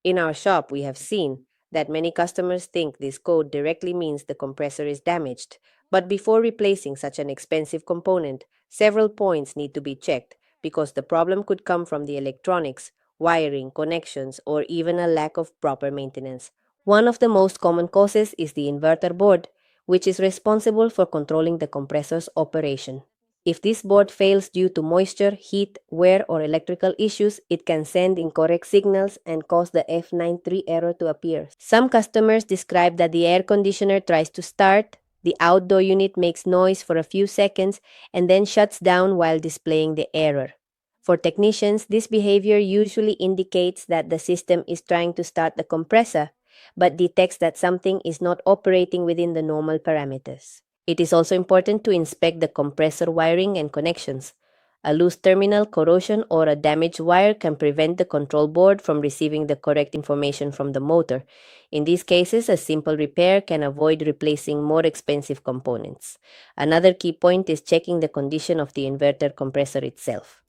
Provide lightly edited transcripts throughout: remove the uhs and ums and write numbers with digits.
In our shop, we have seen that many customers think this code directly means the compressor is damaged. But before replacing such an expensive component, several points need to be checked because the problem could come from the electronics, wiring, connections, or even a lack of proper maintenance. One of the most common causes is the inverter board, which is responsible for controlling the compressor's operation. If this board fails due to moisture, heat, wear, or electrical issues, it can send incorrect signals and cause the F93 error to appear. Some customers describe that the air conditioner tries to start, the outdoor unit makes noise for a few seconds, and then shuts down while displaying the error. For technicians, this behavior usually indicates that the system is trying to start the compressor, but detects that something is not operating within the normal parameters. It is also important to inspect the compressor wiring and connections. A loose terminal, corrosion, or a damaged wire can prevent the control board from receiving the correct information from the motor. In these cases, a simple repair can avoid replacing more expensive components. Another key point is checking the condition of the inverter compressor itself.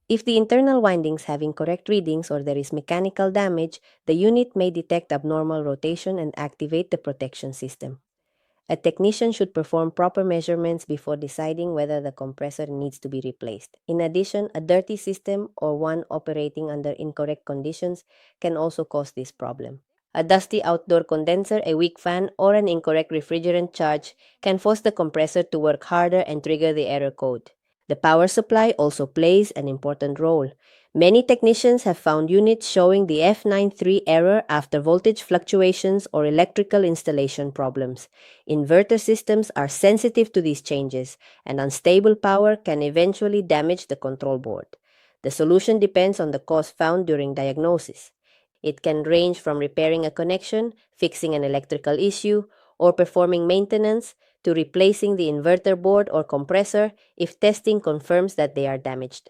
If the internal windings have incorrect readings or there is mechanical damage, the unit may detect abnormal rotation and activate the protection system. A technician should perform proper measurements before deciding whether the compressor needs to be replaced. In addition, a dirty system or one operating under incorrect conditions can also cause this problem. A dusty outdoor condenser, a weak fan, or an incorrect refrigerant charge can force the compressor to work harder and trigger the error code. The power supply also plays an important role. Many technicians have found units showing the F93 error after voltage fluctuations or electrical installation problems. Inverter systems are sensitive to these changes, and unstable power can eventually damage the control board. The solution depends on the cause found during diagnosis. It can range from repairing a connection, fixing an electrical issue, or performing maintenance to replacing the inverter board or compressor if testing confirms that they are damaged.